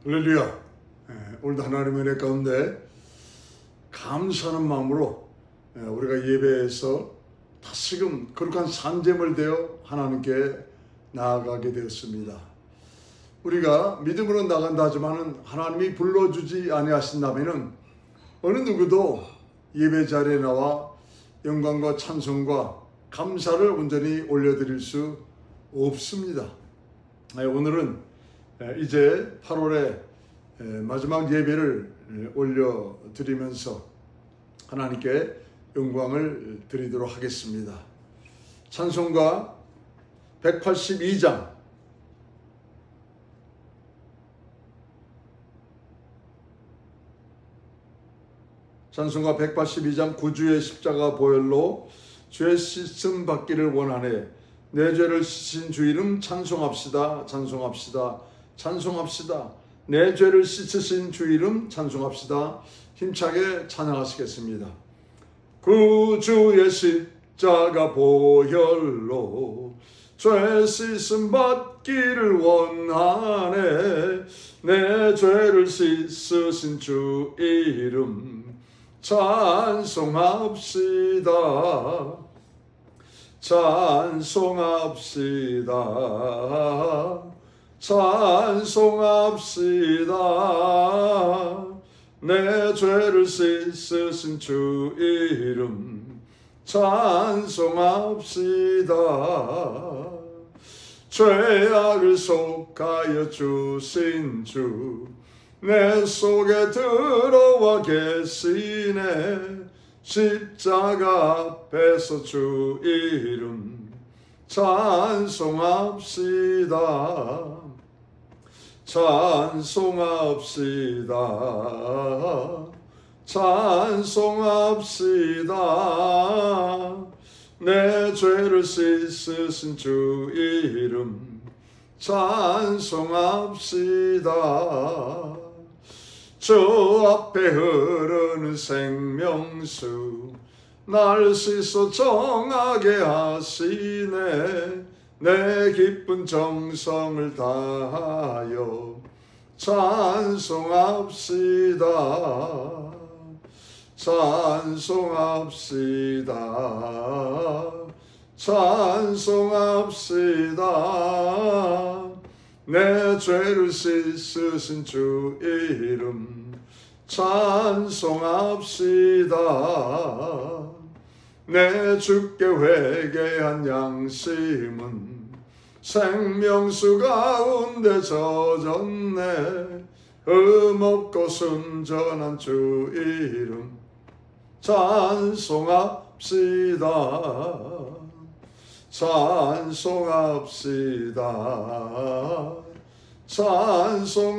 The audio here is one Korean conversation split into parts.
할렐루야. 오늘도 하나님의 은혜 가운데 감사하는 마음으로 우리가 예배에서 다시금 거룩한 산재물 되어 하나님께 나아가게 되었습니다. 우리가 믿음으로 나간다 하지만 하나님이 불러주지 아니하신다면 어느 누구도 예배 자리에 나와 영광과 찬송과 감사를 온전히 올려드릴 수 없습니다. 오늘은 이제 8월의 마지막 예배를 올려드리면서 하나님께 영광을 드리도록 하겠습니다. 찬송가 182장 찬송가 182장 구주의 십자가 보혈로 죄 씻음 받기를 원하네. 내 죄를 씻으신 주 이름 찬송합시다. 찬송합시다. 찬송합시다. 내 죄를 씻으신 주 이름 찬송합시다. 힘차게 찬양하시겠습니다. 구주의 십자가 보혈로 죄 씻음 받기를 원하네. 내 죄를 씻으신 주 이름 찬송합시다. 찬송합시다. 찬송합시다. 내 죄를 씻으신 주 이름 찬송합시다. 죄악을 속하여 주신 주 내 속에 들어와 계시네. 십자가 앞에서 주 이름 찬송합시다. 찬송합시다. 찬송합시다. 내 죄를 씻으신 주 이름 찬송합시다. 저 앞에 흐르는 생명수 날 씻어 정하게 하시네. 내 기쁜 정성을 다하여 찬송합시다. 찬송합시다. 찬송합시다. 내 죄를 씻으신 주 이름 찬송합시다. 내 주께 회개한 양심은 생명수 가운데 젖었네. 흠없고 순전한 주 이름 찬송합시다. 찬송합시다. 찬송합시다.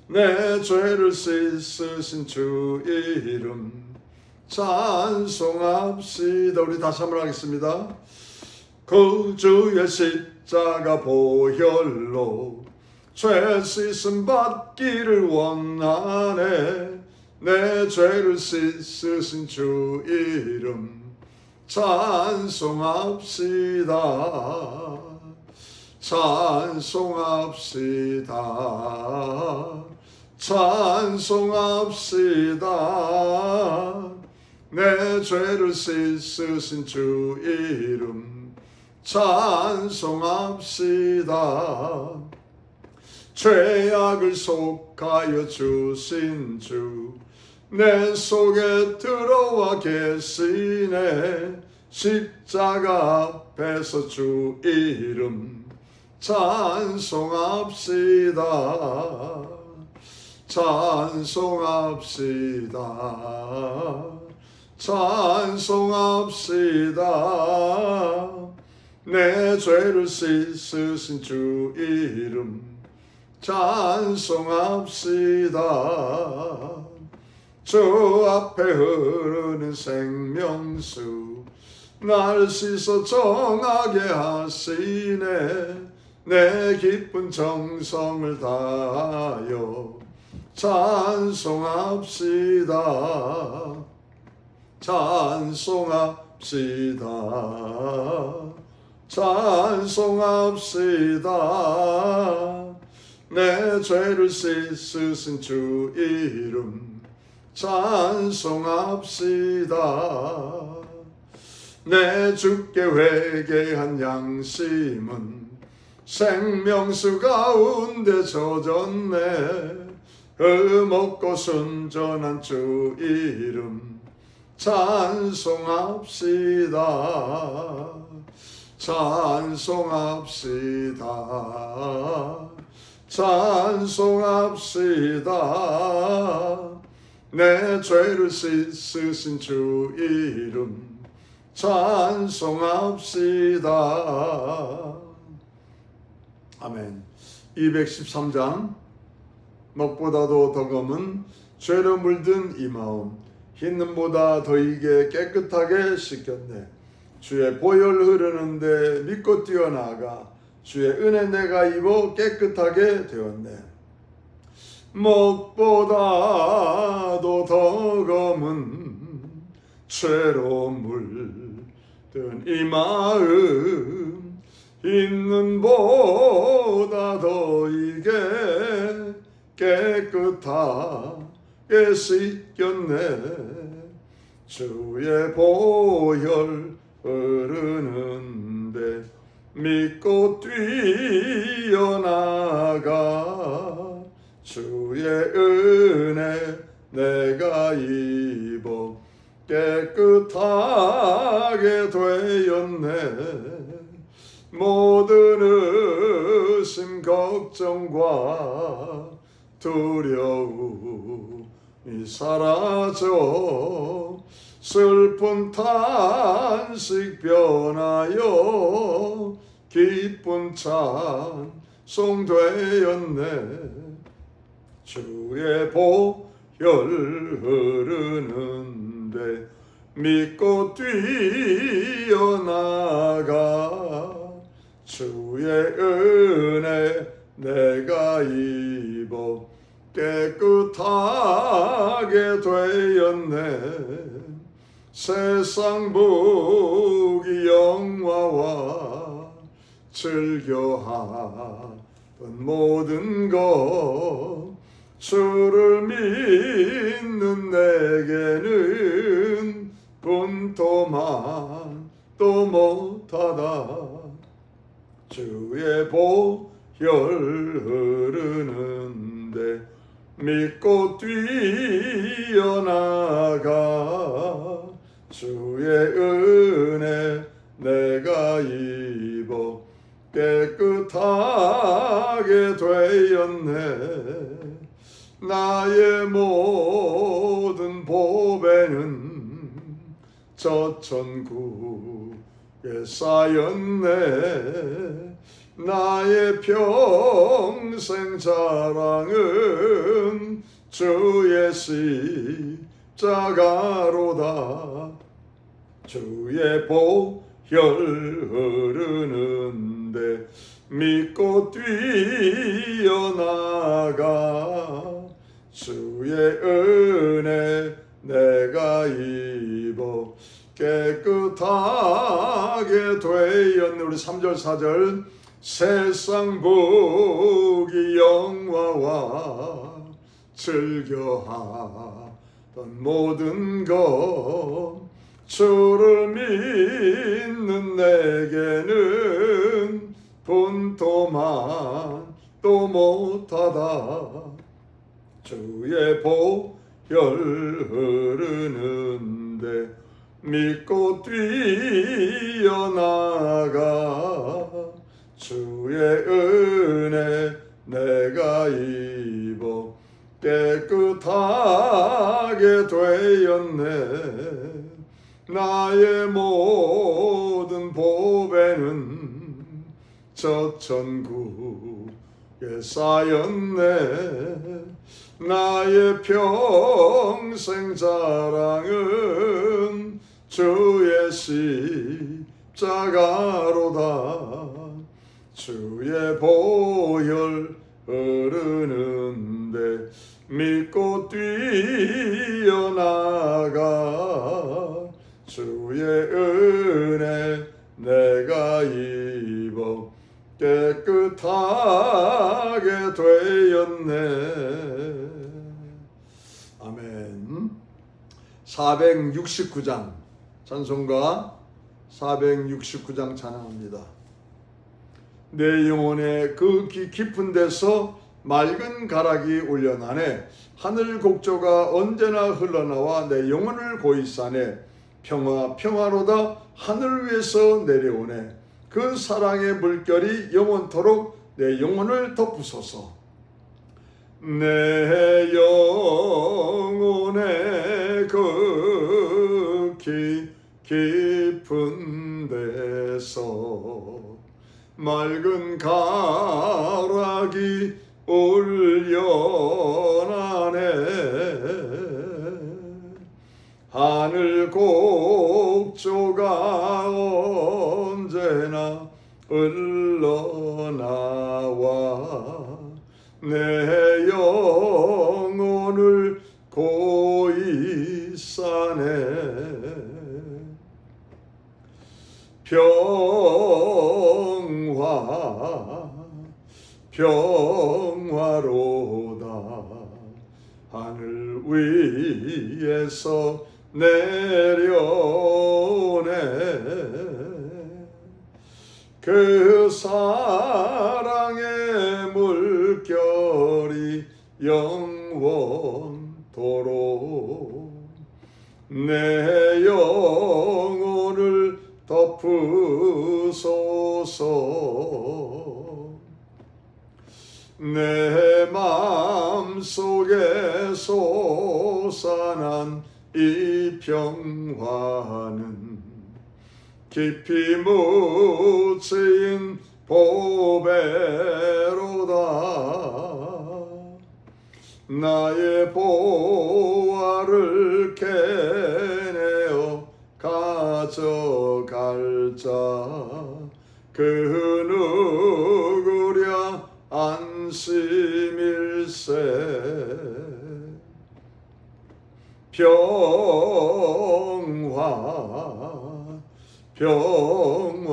내 죄를 씻으신 주 이름 찬송합시다. 우리 다시 한번 하겠습니다. 구주의 십자가 보혈로 죄 씻음 받기를 원하네. 내 죄를 씻으신 주 이름 찬송합시다. 찬송합시다. 찬송합시다. 내 죄를 씻으신 주 이름 찬송합시다. 죄악을 속하여 주신 주 내 속에 들어와 계시네. 십자가 앞에서 주 이름 찬송합시다. 찬송합시다. 찬송합시다. 내 죄를 씻으신 주 이름 찬송합시다. 저 앞에 흐르는 생명수 날 씻어 정하게 하시네. 내 기쁜 정성을 다하여 찬송합시다. 찬송합시다. 찬송합시다. 내 죄를 씻으신 주 이름 찬송합시다. 내 주께 회개한 양심은 생명수 가운데 젖었네. 흠없고 순전한 주 이름 찬송합시다. 찬송합시다. 찬송합시다. 내 죄를 씻으신 주 이름 찬송합시다. 아멘. 213장 먹보다도 더 검은 죄로 물든 이 마음 흰눈보다 더이게 깨끗하게 씻겼네. 주의 보혈 흐르는데 믿고 뛰어나가 주의 은혜 내가 입어 깨끗하게 되었네. 먹보다도 더 검은 죄로 물든 이 마음 흰눈보다 더이게 깨끗하게 씻겼네. 주의 보혈 흐르는데 믿고 뛰어나가 주의 은혜 내가 입어 깨끗하게 되었네. 모든 의심 걱정과 두려움이 사라져 슬픈 탄식 변하여 기쁜 찬송 되었네. 주의 보혈 흐르는데 믿고 뛰어나가 주의 은혜 내가 입어 깨끗하게 되었네. 세상 부귀 영화와 즐겨하던 모든 것 주를 믿는 내게는 분토만 또 못하다. 주의 보혈 흐르는데 믿고 뛰어나가 주의 은혜 내가 입어 깨끗하게 되었네. 나의 모든 보배는 저 천국에 쌓였네. 나의 평생 자랑은 주의 십자가로다. 주의 보혈 흐르는데 믿고 뛰어나가 주의 은혜 내가 입어 깨끗하게 되었네. 우리 3절 4절 세상 부귀 영화와 즐겨하던 모든 것 주를 믿는 내게는 분토만 또 못하다. 주의 보혈 흐르는데 믿고 뛰어나가 주의 은혜 내가 입어 깨끗하게 되었네. 나의 모든 보배는 저 천국에 쌓였네. 나의 평생 자랑은 주의 십자가로다. 주의 보혈 흐르는데 믿고 뛰어나가 주의 은혜 내가 입어 깨끗하게 되었네. 아멘. 469장 찬송가 469장 찬양합니다. 내 영혼의 그 깊은 데서 맑은 가락이 울려나네. 하늘 곡조가 언제나 흘러나와 내 영혼을 고이사네. 평화로다 하늘 위에서 내려오네. 그 사랑의 물결이 영원토록 내 영혼을 덮으소서. 내 영혼의 그 깊은 데서 맑은 가락이 울려나네. 하늘 곡조가 언제나 흘러나와 내 영혼을 고이 싸네. 평화로다 하늘 위에서 내려오네. 그 사랑의 물결이 영원토록 내 영혼을 덮으소서. 내 마음속에 솟아난 이 평화는 깊이 묻힌 보배로다. 나의 보화를 캐내어 가져갈 자 그 누구랴 안심일세.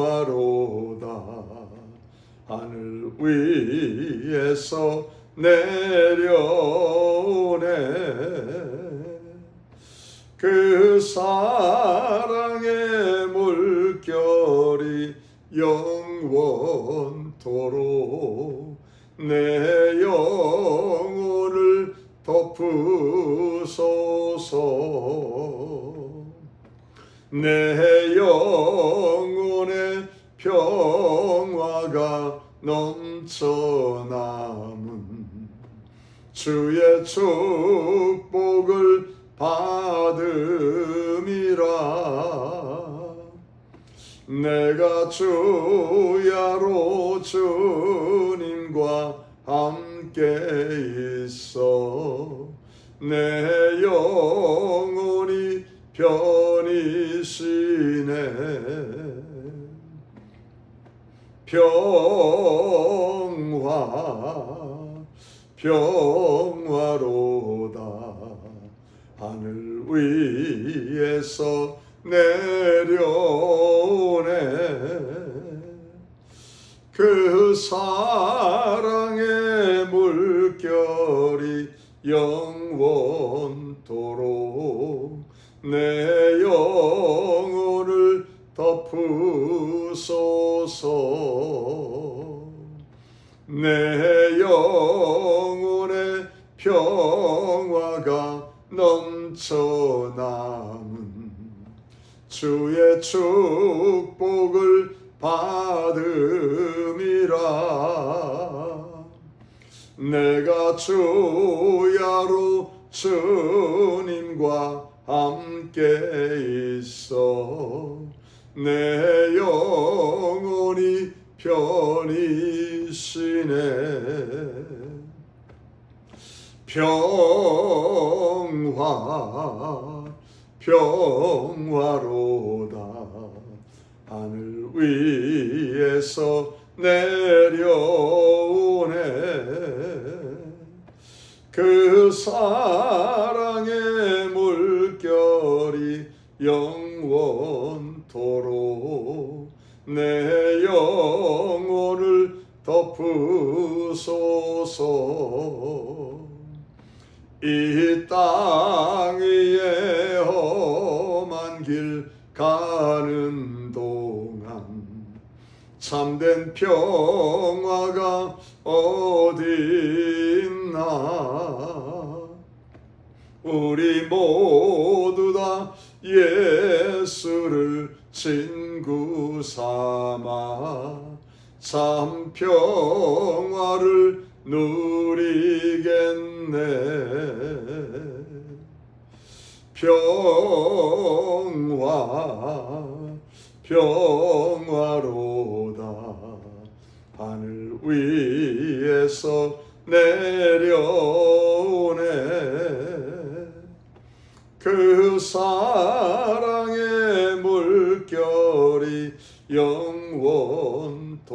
평화로다 하늘 위에서 내려오네. 그 사랑의 물결이 영원토록 내 영혼을 덮으소서. 내 영혼의 평화가 넘쳐남은 주의 축복을 받음이라. 내가 주야로 주님과 함께 있어 내 영혼이 편이시네. 평화로다 하늘 위에서 내려오네. 그 사랑의 물결이 영원토록 내 영혼을 덮으소서. 내 영혼의 평화가 넘쳐남은 주의 축복을 받음이라. 내가 주야로 주님과 함께 있어 내 영혼이 편이시네. 평화로다 하늘 위에서 내려오네. 그 사랑의 물결이 영원토록 이 땅 위에 험한 길 가는 동안 참된 평화가 어디 있나. 우리 모두 다 예수를 친구 삼아 참 평화를 누리겠네. 평화로다 하늘 위에서 내려오네. 그 사랑의 물결이 영원토록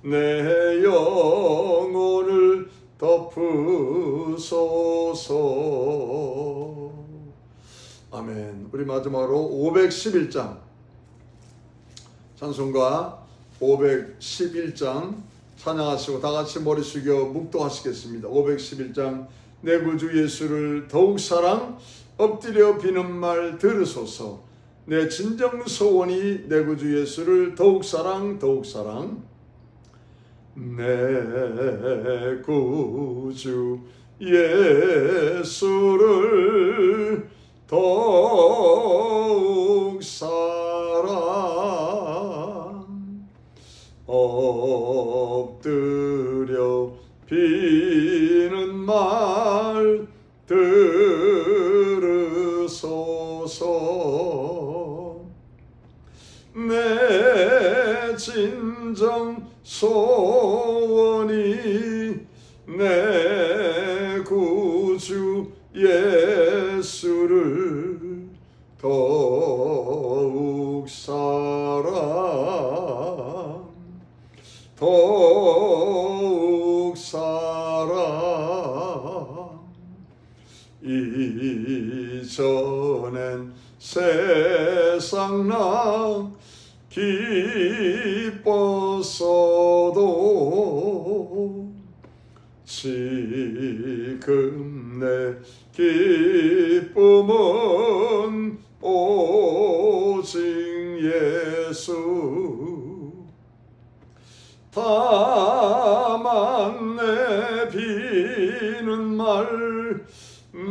내 영혼을 덮으소서. 아멘. 우리 마지막으로 511장 찬송가 511장 찬양하시고 다같이 머리 숙여 묵도하시겠습니다. 511장 내 구주 예수를 더욱 사랑 엎드려 비는 말 들으소서. 내 진정 소원이 내 구주 예수를 더욱 사랑 더욱 사랑. 내 구주 예수를 더욱 사랑 엎드려 비는 말 들으소서. 내 진정 소원이 내 구주 예수를 더욱 사랑 더욱 사랑. 이전엔 세상 나 기뻤어도 지금 내 기쁨은 오직 예수. 다만 내 비는 말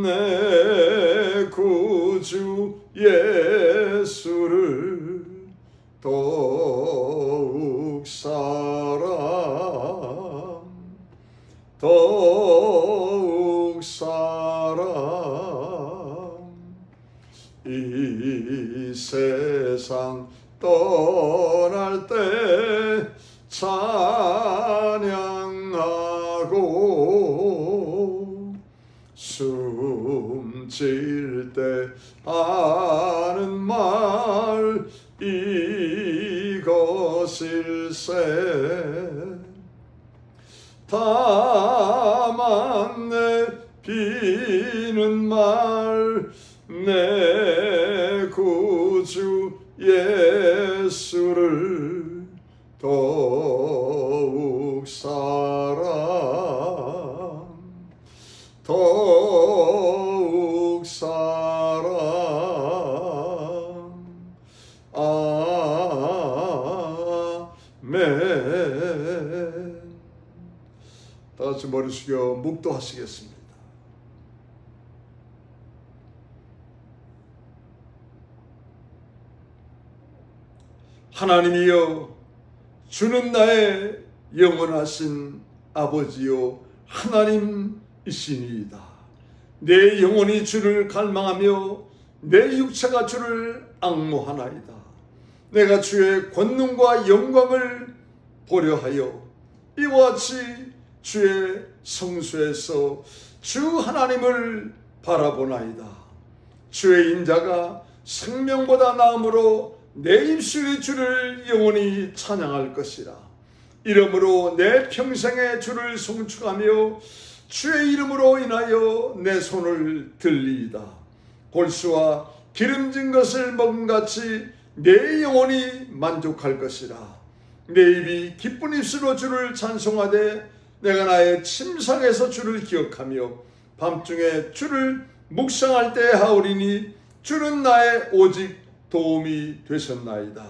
내 구주 예수를 더욱 사랑 더욱 사랑. 이 세상 떠날 때 찬양하고 숨질 때 하는 말 이것일세. 다만 내 비는 말 내 구주 예수를 더욱 사랑 더욱 사랑. 아멘. 다같이 머리 숙여 묵도하시겠습니다. 하나님이여, 주는 나의 영원하신 아버지요 하나님이시니이다. 내 영혼이 주를 갈망하며 내 육체가 주를 앙모하나이다. 내가 주의 권능과 영광을 보려 하여 이와 같이 주의 성소에서 주 하나님을 바라보나이다. 주의 인자가 생명보다 나음으로 내 입술이 주를 영원히 찬양할 것이라. 이러므로 내 평생에 주를 송축하며 주의 이름으로 인하여 내 손을 들리이다. 골수와 기름진 것을 먹음같이 내 영혼이 만족할 것이라. 내 입이 기쁜 입술로 주를 찬송하되 내가 나의 침상에서 주를 기억하며 밤중에 주를 묵상할 때 하오리니 주는 나의 오직 도움이 되셨나이다.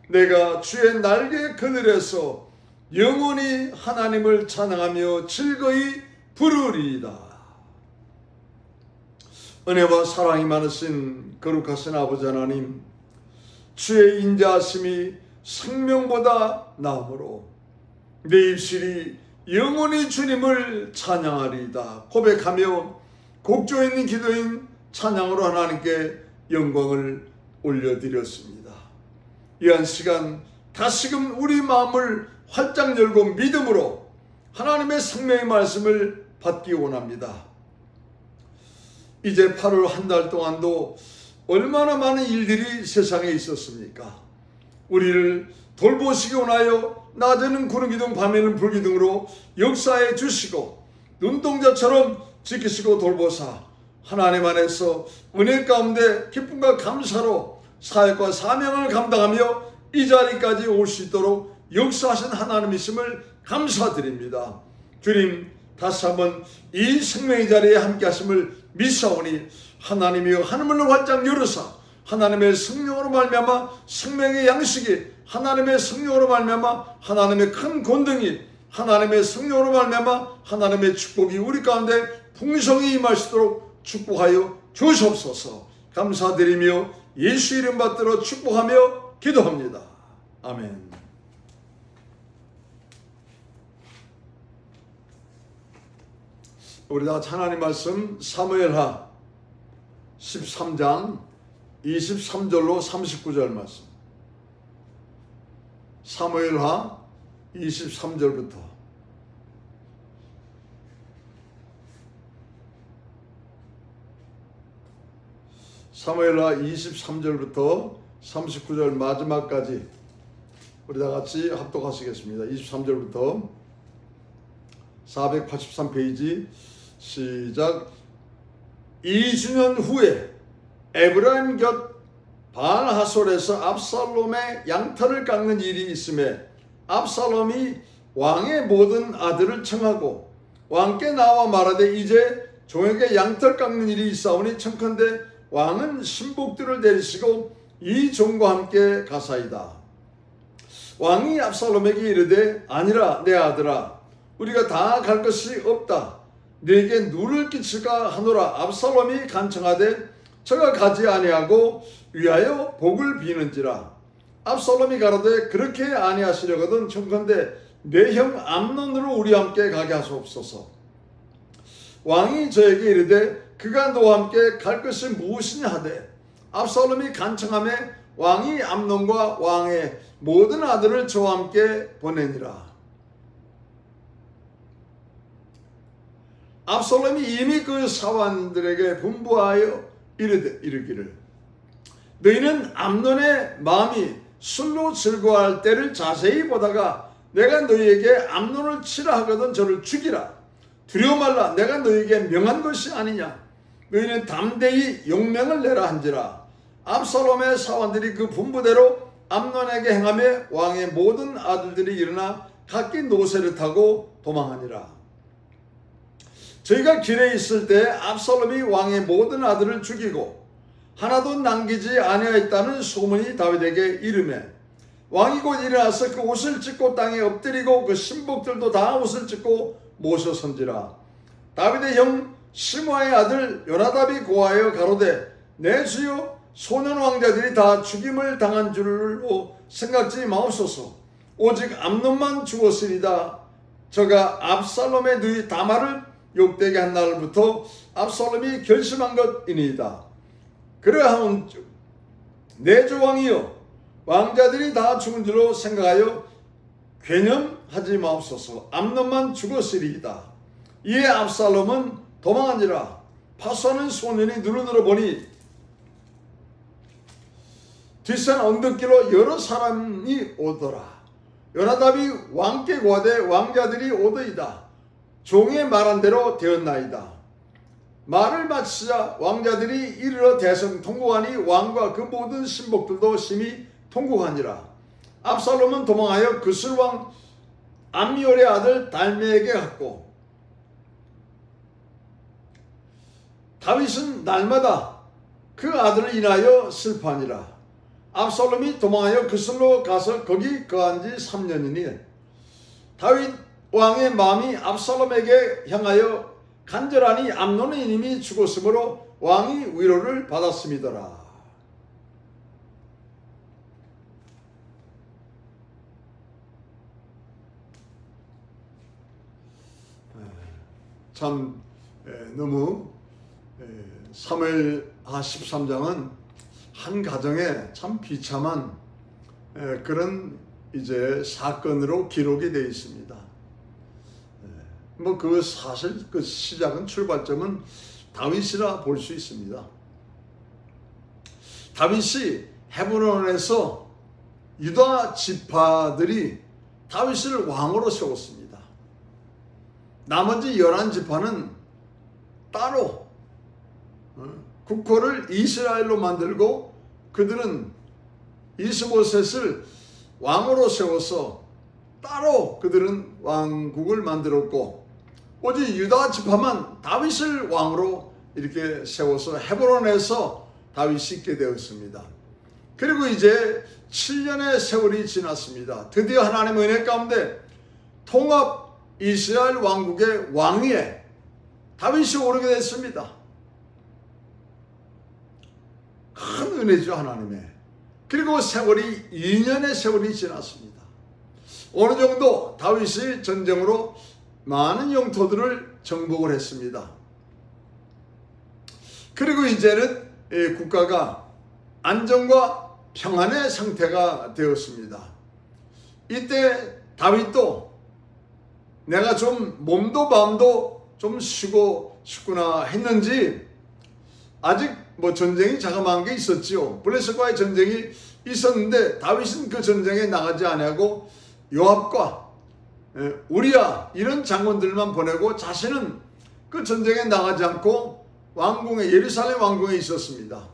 내가 주의 날개 그늘에서 영원히 하나님을 찬양하며 즐거이 부르리이다. 은혜와 사랑이 많으신 거룩하신 아버지 하나님, 주의 인자하심이 생명보다 나으므로 내 입술이 영원히 주님을 찬양하리이다 고백하며 곡조 있는 기도인 찬양으로 하나님께 영광을 올려드렸습니다. 이 한 시간 다시금 우리 마음을 활짝 열고 믿음으로 하나님의 생명의 말씀을 받기 원합니다. 이제 8월 한 달 동안도 얼마나 많은 일들이 세상에 있었습니까? 우리를 돌보시기 원하여 낮에는 구름기둥 밤에는 불기둥으로 역사해 주시고 눈동자처럼 지키시고 돌보사 하나님 안에서 은혜 가운데 기쁨과 감사로 사역과 사명을 감당하며 이 자리까지 올 수 있도록 역사하신 하나님이심을 감사드립니다. 주님, 다시 한번 이 생명의 자리에 함께 하심을 믿사오니 하나님이여 하늘문을 활짝 열으사 하나님의 성령으로 말미암아 생명의 양식이 하나님의 성령으로 말미암아 하나님의 큰 권능이 하나님의 성령으로 말미암아 하나님의 축복이 우리 가운데 풍성히 임할 수 있도록 축복하여 주시옵소서. 감사드리며 예수 이름 받들어 축복하며 기도합니다. 아멘. 우리 다 같이 하나님 말씀 사무엘하 13장 23절로 39절 말씀. 사무엘하 23절부터 사무엘하 23절부터 39절 마지막까지 우리 다 같이 합독하시겠습니다. 23절부터 483페이지 시작. 2주년 후에 에브라임 곁 바알하솔에서 압살롬의 양털을 깎는 일이 있음에 압살롬이 왕의 모든 아들을 청하고 왕께 나와 말하되 이제 종에게 양털 깎는 일이 있사오니 청컨대 왕은 신복들을 데리시고 이 종과 함께 가사이다. 왕이 압살롬에게 이르되 아니라 내 아들아 우리가 다 갈 것이 없다. 네게 누를 끼칠까 하노라. 압살롬이 간청하되 저가 가지 아니하고 위하여 복을 비는지라. 압살롬이 가로되 그렇게 아니하시려거든 청컨대 내 형 암논으로 우리와 함께 가게 하소옵소서. 왕이 저에게 이르되 그가 너와 함께 갈 것이 무엇이냐 하되 압살롬이 간청하매 왕이 암논과 왕의 모든 아들을 저와 함께 보내니라. 압살롬이 이미 그 사환들에게 분부하여 이르기를 너희는 암논의 마음이 술로 즐거워할 때를 자세히 보다가 내가 너희에게 암논을 치라 하거든 저를 죽이라. 두려워 말라. 내가 너희에게 명한 것이 아니냐. 너희는 담대히 용명을 내라 한지라. 압살롬의 사환들이 그 분부대로 암논에게 행하며 왕의 모든 아들들이 일어나 각기 노새를 타고 도망하니라. 저희가 길에 있을 때 압살롬이 왕의 모든 아들을 죽이고 하나도 남기지 아니하였다는 소문이 다윗에게 이르매 왕이 곧 일어나서 그 옷을 찢고 땅에 엎드리고 그 신복들도 다 옷을 찢고 모셔선지라. 다윗의 형 시므아의 아들 요나답이 고하여 가로되 내 주여 소년 왕자들이 다 죽임을 당한 줄로 생각지 마옵소서. 오직 암논만 죽었으리다. 저가 압살롬의 누이 다말을 욕되게 한 날부터 압살롬이 결심한 것이니이다. 그러하온즉 내 주 왕이여 왕자들이 다 죽은 줄로 생각하여 괴념하지 마옵소서. 암논만 죽었으리이다. 이에 압살롬은 도망하니라. 파수하는 소년이 눈을 들어보니 뒷산 언덕길로 여러 사람이 오더라. 요나답이 왕께 고하되 왕자들이 오더이다. 종의 말한 대로 되었나이다. 말을 마치자 왕자들이 이르러 대성 통곡하니 왕과 그 모든 신복들도 심히 통곡하니라. 압살롬은 도망하여 그슬왕 암미올의 아들 달메에게 갔고 다윗은 날마다 그 아들을 인하여 슬퍼하니라. 압살롬이 도망하여 그슬로 가서 거기 거한 지 3년이니 다윗 왕의 마음이 압살롬에게 향하여 간절하니 암논의 이름이 죽었으므로 왕이 위로를 받았음이더라. 참 너무 사무엘하 13장은 한 가정에 참 비참한 그런 이제 사건으로 기록이 되어 있습니다. 뭐 그 사실 그 시작은 출발점은 다윗이라 볼 수 있습니다. 다윗이 헤브론에서 유다 지파들이 다윗을 왕으로 세웠습니다. 나머지 11지파는 따로 국호를 이스라엘로 만들고 그들은 이스보셋을 왕으로 세워서 따로 그들은 왕국을 만들었고 오직 유다 지파만 다윗을 왕으로 이렇게 세워서 헤브론에서 다윗이 있게 되었습니다. 그리고 이제 7년의 세월이 지났습니다. 드디어 하나님의 은혜 가운데 통합 이스라엘 왕국의 왕위에 다윗이 오르게 됐습니다. 큰 은혜죠, 하나님의. 그리고 세월이 2년의 세월이 지났습니다. 어느 정도 다윗이 전쟁으로 많은 영토들을 정복을 했습니다. 그리고 이제는 국가가 안정과 평안의 상태가 되었습니다. 이때 다윗도 내가 좀 몸도 마음도 좀 쉬고 싶구나 했는지 아직 뭐 전쟁이 자그마한 게 있었지요. 블레셋과의 전쟁이 있었는데 다윗은 그 전쟁에 나가지 아니하고 요압과 우리야 이런 장군들만 보내고 자신은 그 전쟁에 나가지 않고 왕궁에 예루살렘 왕궁에 있었습니다.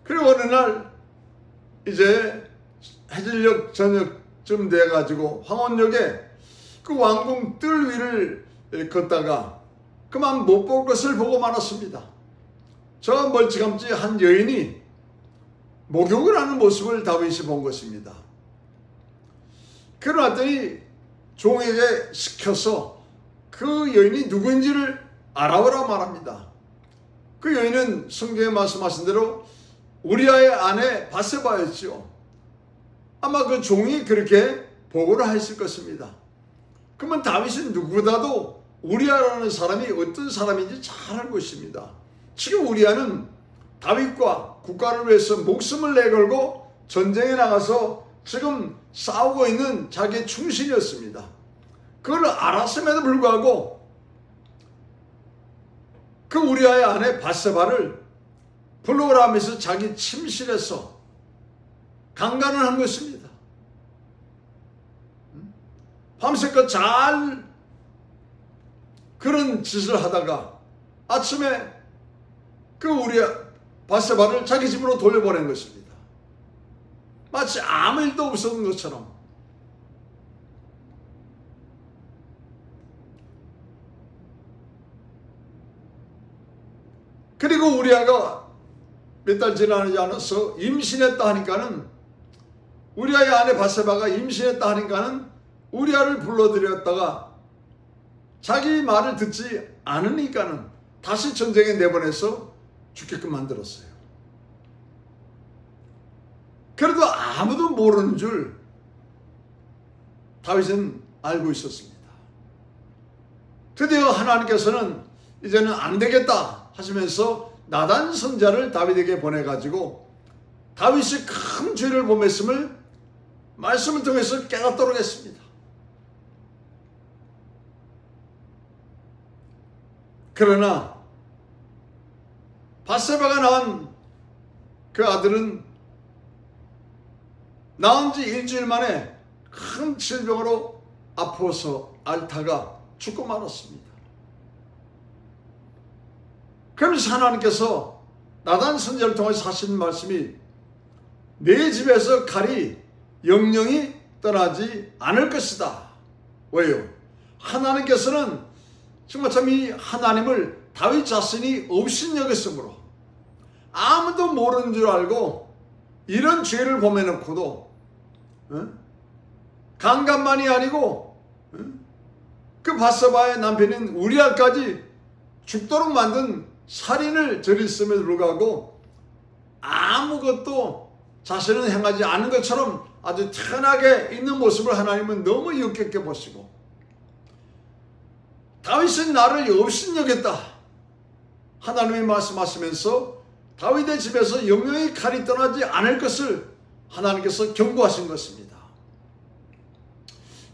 그리고 어느 날 이제 해질녘 저녁쯤 돼가지고 황혼역에 그 왕궁 뜰 위를 걷다가 그만 못 볼 것을 보고 말았습니다. 저 멀찌감치 한 여인이 목욕을 하는 모습을 다윗이 본 것입니다. 그러더니 종에게 시켜서 그 여인이 누구인지를 알아보라 말합니다. 그 여인은 성경에 말씀하신 대로 우리아의 아내 바세바였죠. 아마 그 종이 그렇게 보고를 했을 것입니다. 그러면 다윗은 누구보다도 우리아라는 사람이 어떤 사람인지 잘 알고 있습니다. 지금 우리아는 다윗과 국가를 위해서 목숨을 내걸고 전쟁에 나가서 지금 싸우고 있는 자기의 충신이었습니다. 그걸 알았음에도 불구하고 그 우리아의 아내 바세바를 불러오라 하면서 자기 침실에서 강간을 한 것입니다. 밤새껏 잘 그런 짓을 하다가 아침에 그 우리아 바세바를 자기 집으로 돌려보낸 것입니다. 마치 아무 일도 없었던 것처럼. 그리고 우리아가 몇 달 지나지 않아서 임신했다 하니까는 우리아의 아내 바세바가 임신했다 하니까는 우리아를 불러들였다가 자기 말을 듣지 않으니까는 다시 전쟁에 내보내서 죽게끔 만들었어요. 그래도 아무도 모르는 줄 다윗은 알고 있었습니다. 드디어 하나님께서는 이제는 안 되겠다 하시면서 나단 선자를 다윗에게 보내가지고 다윗이 큰 죄를 범했음을 말씀을 통해서 깨닫도록 했습니다. 그러나 바세바가 낳은 그 아들은 낳은 지 일주일 만에 큰 질병으로 아파서 앓다가 죽고 말았습니다. 그러면서 하나님께서 나단 선지자를 통해서 하시는 말씀이 내 집에서 칼이 영영이 떠나지 않을 것이다. 왜요? 하나님께서는 정말 참 이 하나님을 다윗 자신이 업신여겼으므로 아무도 모르는 줄 알고 이런 죄를 범해놓고도 강간만이 아니고 그 바세바의 남편인 우리아까지 죽도록 만든 살인을 저질렀음에도 불구하고 아무것도 자신은 행하지 않은 것처럼 아주 편하게 있는 모습을 하나님은 너무 역겹게 보시고, 다윗은 나를 업신여겼다 하나님이 말씀하시면서 다윗의 집에서 영영이 칼이 떠나지 않을 것을 하나님께서 경고하신 것입니다.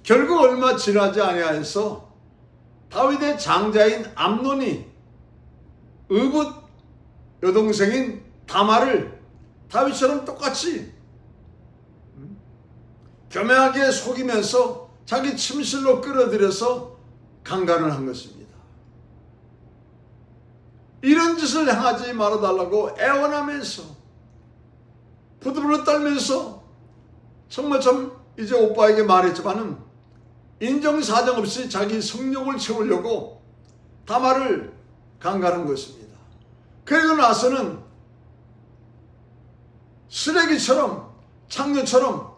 결국 얼마 지나지 아니하여서 다윗의 장자인 암논이 의붓 여동생인 다말을 다윗처럼 똑같이 교묘하게 속이면서 자기 침실로 끌어들여서 강간을 한 것입니다. 이런 짓을 행하지 말아달라고 애원하면서 부들부들 떨면서 정말 참 이제 오빠에게 말했지만은 인정사정 없이 자기 성욕을 채우려고 다말을 강간한 것입니다. 그리고 나서는 쓰레기처럼 창녀처럼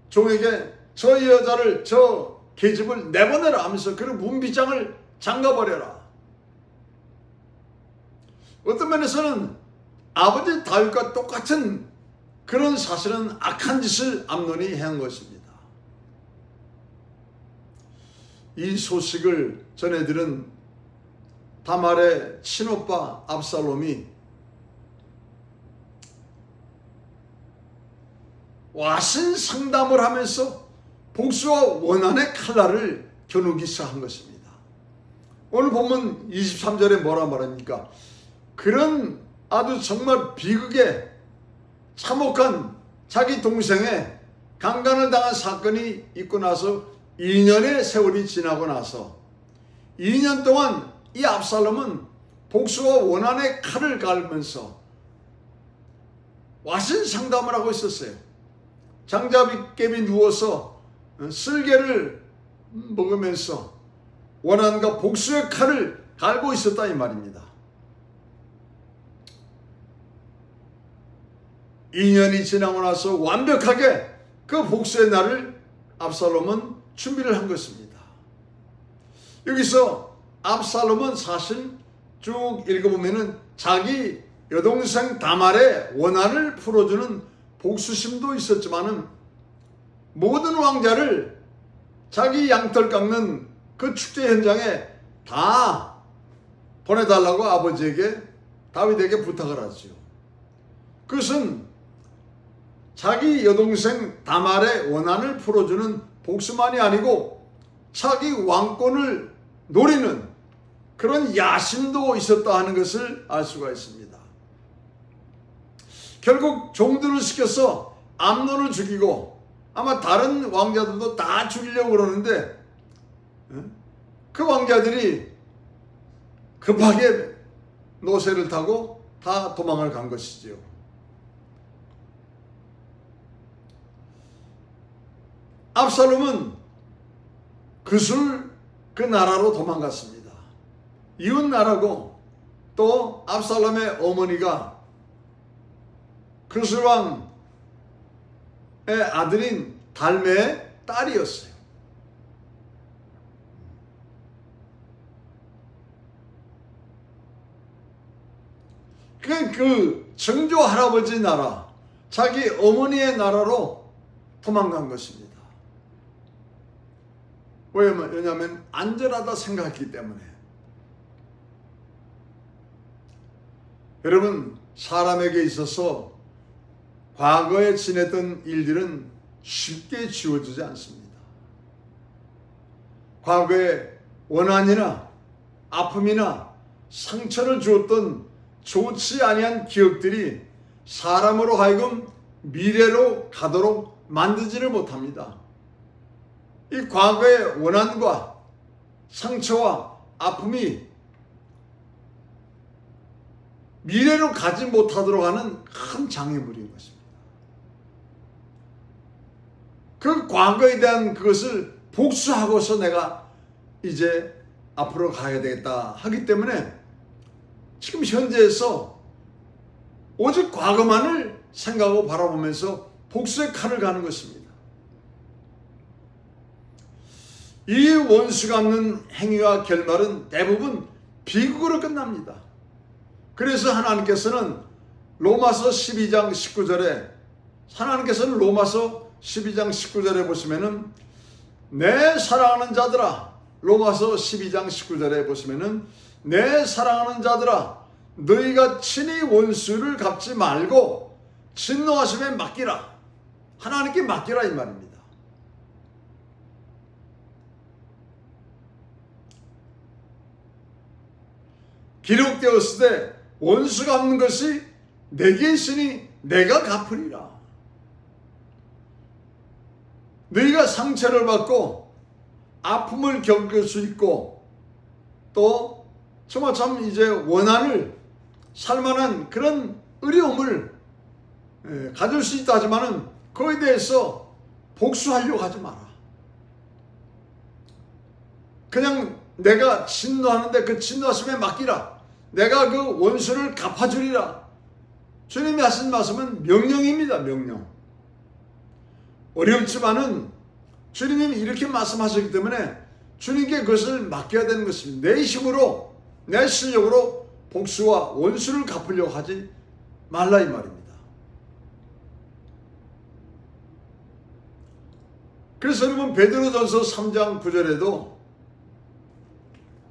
종에게 저 여자를 저 계집을 내보내라 하면서 그런 문비장을 잠가버려라. 어떤 면에서는 아버지 다윗과 똑같은 그런 사실은 악한 짓을 암논이 행한 것입니다. 이 소식을 전해들은 다말의 친오빠 압살롬이 와신 상담을 하면서 복수와 원한의 칼날을 겨누기 시작한 것입니다. 오늘 본문 23절에 뭐라 말합니까? 그런 아주 정말 비극에 참혹한 자기 동생의 강간을 당한 사건이 있고 나서 2년의 세월이 지나고 나서 2년 동안 이 압살롬은 복수와 원한의 칼을 갈면서 와신 상담을 하고 있었어요. 장자비깨비 누워서 쓸개를 먹으면서 원한과 복수의 칼을 갈고 있었다 이 말입니다. 2년이 지나고 나서 완벽하게 그 복수의 날을 압살롬은 준비를 한 것입니다. 여기서 압살롬은 사실 쭉 읽어보면은 자기 여동생 다말의 원한을 풀어주는 복수심도 있었지만은 모든 왕자를 자기 양털 깎는 그 축제 현장에 다 보내달라고 아버지에게 다윗에게 부탁을 하죠. 그것은 자기 여동생 다말의 원한을 풀어주는 복수만이 아니고 자기 왕권을 노리는 그런 야심도 있었다 하는 것을 알 수가 있습니다. 결국 종들을 시켜서 암논을 죽이고 아마 다른 왕자들도 다 죽이려고 그러는데 그 왕자들이 급하게 노새를 타고 다 도망을 간 것이지요. 압살롬은 그 나라로 도망갔습니다. 이웃 나라고 또 압살롬의 어머니가 그술 왕의 아들인 달메의 딸이었어요. 그 정조 할아버지 나라, 자기 어머니의 나라로 도망간 것입니다. 왜냐하면 안전하다 생각했기 때문에. 여러분, 사람에게 있어서 과거에 지냈던 일들은 쉽게 지워지지 않습니다. 과거에 원한이나 아픔이나 상처를 주었던 좋지 아니한 기억들이 사람으로 하여금 미래로 가도록 만들지를 못합니다. 이 과거의 원한과 상처와 아픔이 미래로 가지 못하도록 하는 큰 장애물인 것입니다. 그 과거에 대한 그것을 복수하고서 내가 이제 앞으로 가야 되겠다 하기 때문에 지금 현재에서 오직 과거만을 생각하고 바라보면서 복수의 칼을 가는 것입니다. 이 원수 갚는 행위와 결말은 대부분 비극으로 끝납니다. 그래서 하나님께서는 로마서 12장 19절에 하나님께서는 로마서 12장 19절에 보시면은 내 사랑하는 자들아, 로마서 12장 19절에 보시면은 내 사랑하는 자들아, 너희가 친히 원수를 갚지 말고 진노하심에 맡기라. 하나님께 맡기라 이 말입니다. 기록되었을 때 원수 갚는 것이 내게 있으니 내가 갚으리라. 너희가 상처를 받고 아픔을 겪을 수 있고 또 정말 참 이제 원한을 살만한 그런 어려움을 가질 수 있다 하지만은 그에 대해서 복수하려고 하지 마라. 그냥 내가 진노하는데 그 진노하심에 맡기라. 내가 그 원수를 갚아주리라. 주님이 하신 말씀은 명령입니다. 명령. 어렵지만은 주님이 이렇게 말씀하셨기 때문에 주님께 그것을 맡겨야 되는 것입니다. 내 힘으로 내 실력으로 복수와 원수를 갚으려고 하지 말라 이 말입니다. 그래서 여러분 베드로전서 3장 9절에도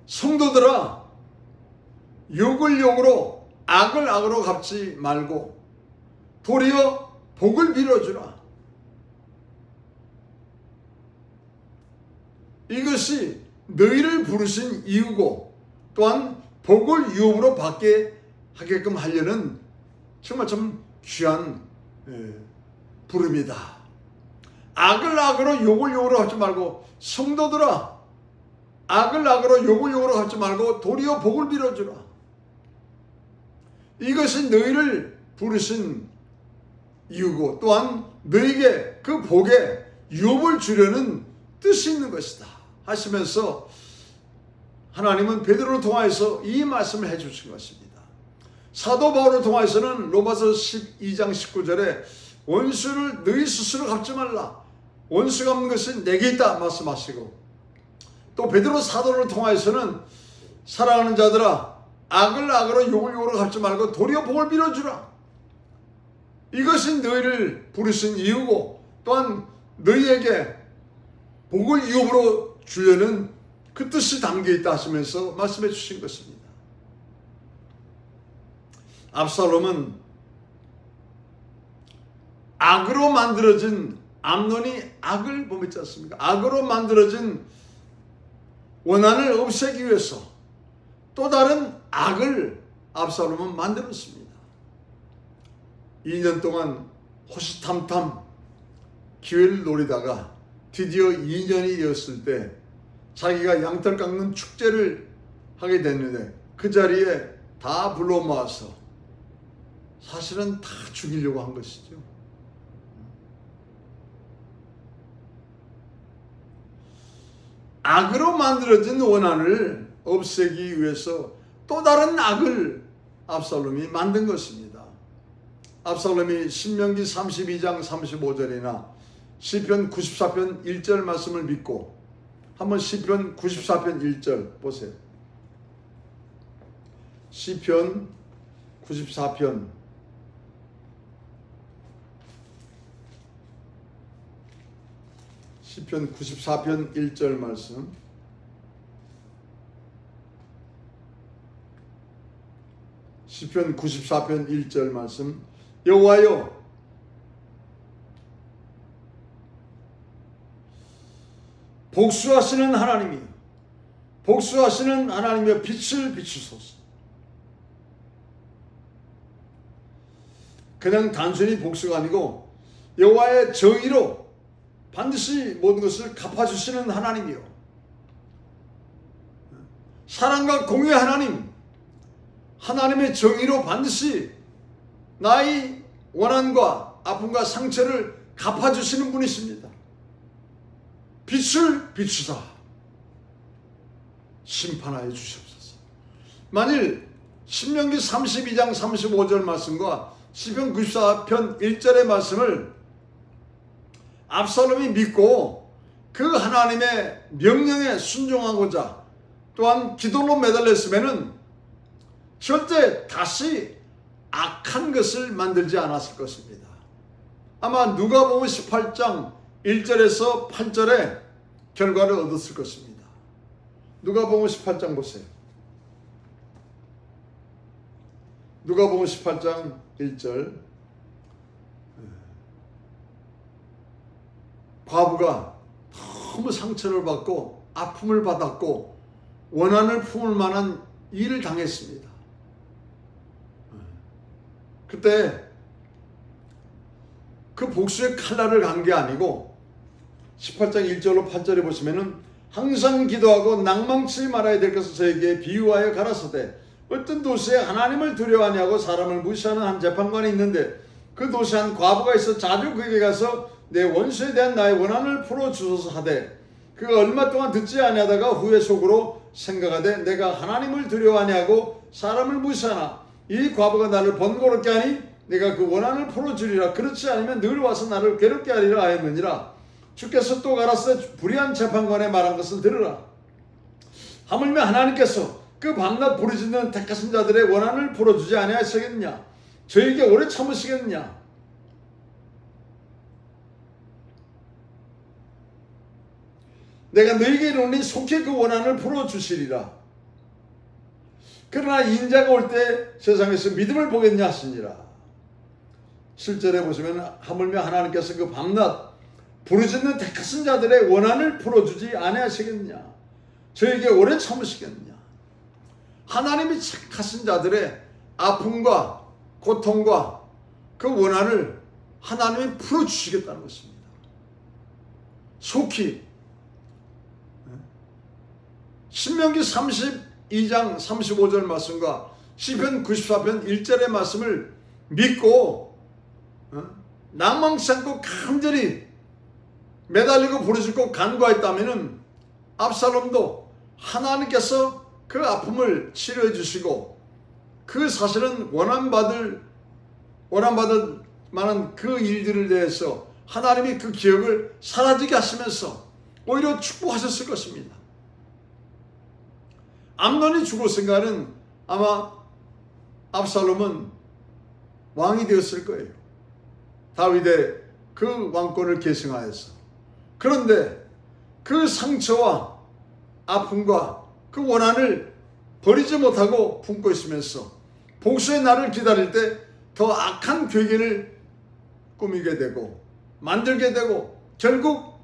성도들아 욕을 욕으로 악을 악으로 갚지 말고 도리어 복을 빌어주라. 이것이 너희를 부르신 이유고 또한 복을 유업으로 받게 하게끔 하려는 정말 참 귀한 부름이다. 악을 악으로 욕을 욕으로 하지 말고 성도들아 악을 악으로 욕을 욕으로 하지 말고 도리어 복을 빌어주라. 이것이 너희를 부르신 이유고 또한 너희에게 그 복에 유업을 주려는 뜻이 있는 것이다 하시면서 하나님은 베드로를 통하여서 이 말씀을 해주신 것입니다. 사도 바울을 통하여서는 로마서 12장 19절에 원수를 너희 스스로 갚지 말라. 원수 갚는 것은 내게 있다 말씀하시고 또 베드로 사도를 통하여서는 사랑하는 자들아 악을 악으로 욕을 욕으로 갚지 말고 도리어 복을 빌어주라. 이것은 너희를 부르신 이유고 또한 너희에게 복을 유업으로 주려는 그 뜻이 담겨있다 하시면서 말씀해 주신 것입니다. 압살롬은 악으로 만들어진 암논이 악을 범했지 않습니까? 악으로 만들어진 원한을 없애기 위해서 또 다른 악을 압살롬은 만들었습니다. 2년 동안 호시탐탐 기회를 노리다가 드디어 2년이 되었을 때 자기가 양털 깎는 축제를 하게 됐는데 그 자리에 다 불러 모아서 사실은 다 죽이려고 한 것이죠. 악으로 만들어진 원한을 없애기 위해서 또 다른 악을 압살롬이 만든 것입니다. 압살롬이 신명기 32장 35절이나 시편 94편 1절 말씀을 믿고 한번 시편 94편 1절 보세요. 시편 94편 1절 말씀 시편 94편 1절 말씀 여호와여 복수하시는 하나님이여 복수하시는 하나님의 빛을 비추소서. 그냥 단순히 복수가 아니고 여호와의 정의로 반드시 모든 것을 갚아주시는 하나님이요 사랑과 공의의 하나님 하나님의 정의로 반드시 나의 원한과 아픔과 상처를 갚아주시는 분이십니다. 빛을 비추사 심판하여 주시옵소서. 만일 신명기 32장 35절 말씀과 시편 94편 1절의 말씀을 압살롬이 믿고 그 하나님의 명령에 순종하고자 또한 기도로 매달렸으면은 절대 다시 악한 것을 만들지 않았을 것입니다. 아마 누가복음 18장 1절에서 8절의 결과를 얻었을 것입니다. 누가복음 18장 보세요. 누가복음 18장 1절. 과부가 너무 상처를 받고 아픔을 받았고 원한을 품을 만한 일을 당했습니다. 그때 그 복수의 칼날을 간 게 아니고 18장 1절로 8절에 보시면은 항상 기도하고 낭망치 말아야 될 것을 저에게 비유하여 가라사대 어떤 도시에 하나님을 두려워하냐고 사람을 무시하는 한 재판관이 있는데 그 도시에 한 과부가 있어 자주 그에게 가서 내 원수에 대한 나의 원한을 풀어주소서 하되 그가 얼마 동안 듣지 아니하다가 후에 속으로 생각하되 내가 하나님을 두려워하냐고 사람을 무시하나 이 과부가 나를 번거롭게 하니 내가 그 원한을 풀어주리라. 그렇지 않으면 늘 와서 나를 괴롭게 하리라 하였느니라. 주께서 또 가라사대 불의한 재판관의 말한 것을 들으라. 하물며 하나님께서 그 밤낮 부르짖는 택하신 자들의 원한을 풀어주지 아니하시겠느냐. 저에게 오래 참으시겠느냐. 내가 너에게 이르노니 속히 그 원한을 풀어주시리라. 그러나 인자가 올 때 세상에서 믿음을 보겠냐 하시니라. 7절에 보시면 하물며 하나님께서 그 밤낮 부르짖는 택하신 자들의 원한을 풀어주지 아니하시겠느냐. 저에게 오래 참으시겠느냐. 하나님이 택하신 자들의 아픔과 고통과 그 원한을 하나님이 풀어주시겠다는 것입니다. 속히 신명기 32장 35절 말씀과 시편 94편 1절의 말씀을 믿고 낭망치 않고 간절히 매달리고 부르짖고 간구했다면 압살롬도 하나님께서 그 아픔을 치료해 주시고 그 사실은 원한받을 만한 그 일들을 대해서 하나님이 그 기억을 사라지게 하시면서 오히려 축복하셨을 것입니다. 암논이 죽었은가는 아마 압살롬은 왕이 되었을 거예요. 다윗의 그 왕권을 계승하여서. 그런데 그 상처와 아픔과 그 원한을 버리지 못하고 품고 있으면서 복수의 날을 기다릴 때 더 악한 괴계를 꾸미게 되고 만들게 되고 결국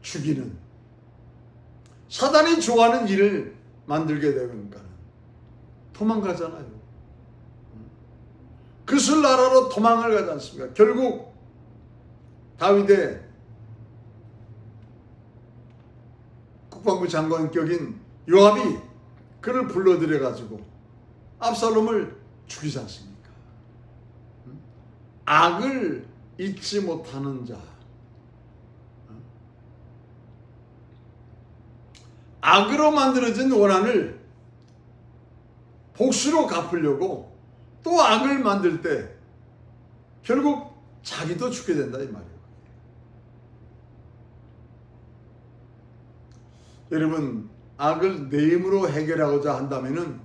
죽이는 사단이 좋아하는 일을 만들게 되니까 도망가잖아요. 그슬 나라로 도망을 가지 않습니까? 결국 다윗의 국방부 장관격인 요압이 그를 불러들여 가지고 압살롬을 죽이지 않습니까? 악을 잊지 못하는 자, 악으로 만들어진 원한을 복수로 갚으려고 또 악을 만들 때 결국 자기도 죽게 된다 이 말이에요. 여러분, 악을 내 힘으로 해결하고자 한다면은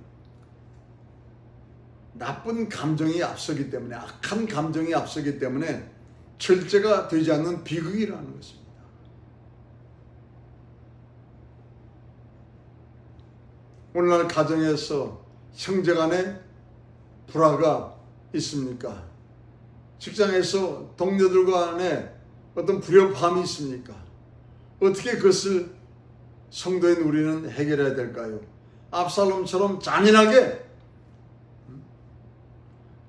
나쁜 감정이 앞서기 때문에, 악한 감정이 앞서기 때문에 절제가 되지 않는 비극이라는 것입니다. 오늘날 가정에서 형제간에 불화가 있습니까? 직장에서 동료들 간에 어떤 불협화음이 있습니까? 어떻게 그것을 성도인 우리는 해결해야 될까요? 압살롬처럼 잔인하게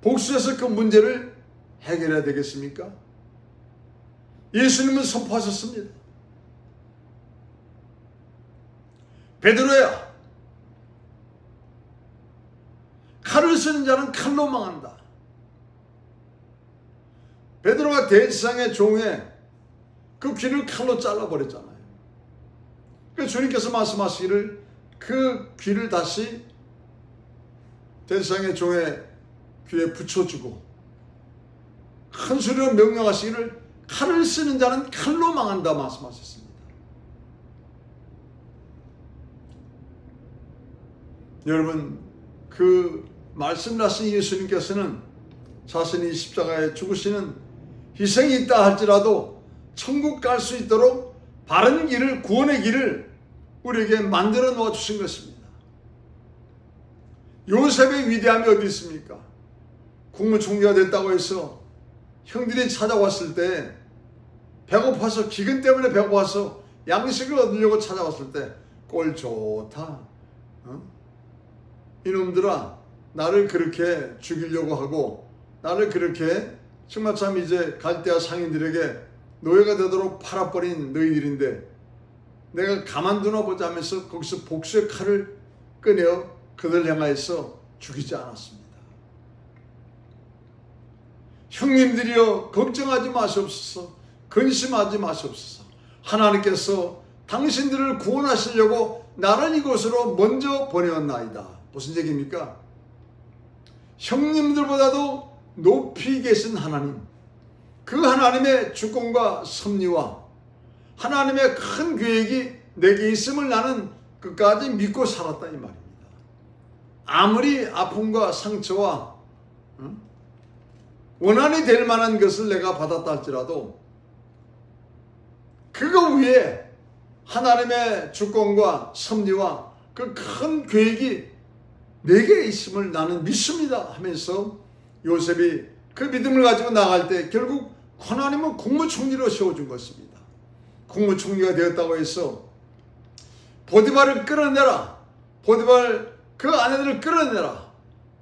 복수해서 그 문제를 해결해야 되겠습니까? 예수님은 선포하셨습니다. 베드로야, 칼을 쓰는 자는 칼로 망한다. 베드로가 대제사장의 종에 그 귀를 칼로 잘라버렸잖아요. 그러니까 주님께서 말씀하시기를 그 귀를 다시 대상의 종의 귀에 붙여주고 큰 소리로 명령하시기를 칼을 쓰는 자는 칼로 망한다 말씀하셨습니다. 여러분, 그 말씀을 하신 예수님께서는 자신이 십자가에 죽으시는 희생이 있다 할지라도 천국 갈 수 있도록 바른 길을, 구원의 길을 우리에게 만들어 놓아 주신 것입니다. 요셉의 위대함이 어디 있습니까? 국무총리가 됐다고 해서 형들이 찾아왔을 때 배고파서, 기근 때문에 배고파서 양식을 얻으려고 찾아왔을 때 꼴 좋다, 이놈들아 나를 그렇게 죽이려고 하고 나를 그렇게 정말 참 이제 갈대아 상인들에게 노예가 되도록 팔아버린 너희들인데 내가 가만두나 보자 하면서 거기서 복수의 칼을 꺼내어 그들 향하여서 죽이지 않았습니다. 형님들이여 걱정하지 마시옵소서, 근심하지 마시옵소서. 하나님께서 당신들을 구원하시려고 나를 이곳으로 먼저 보내었나이다. 무슨 얘기입니까? 형님들보다도 높이 계신 하나님, 그 하나님의 주권과 섭리와 하나님의 큰 계획이 내게 있음을 나는 끝까지 믿고 살았다 이 말입니다. 아무리 아픔과 상처와 원한이 될 만한 것을 내가 받았다 할지라도 그거 위에 하나님의 주권과 섭리와 그 큰 계획이 내게 있음을 나는 믿습니다 하면서 요셉이 그 믿음을 가지고 나갈 때 결국 하나님은 국무총리로 세워준 것입니다. 국무총리가 되었다고 해서 보디발을 끌어내라, 보디발 그 아내들을 끌어내라,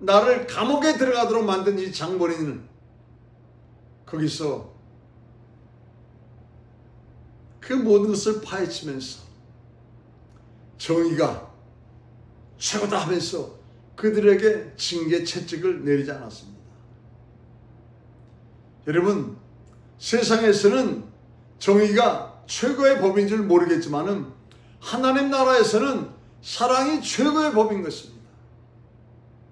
나를 감옥에 들어가도록 만든 이 장본인은 거기서 그 모든 것을 파헤치면서 정의가 최고다 하면서 그들에게 징계 채찍을 내리지 않았습니다. 여러분, 세상에서는 정의가 최고의 법인 줄 모르겠지만은 하나님 나라에서는 사랑이 최고의 법인 것입니다.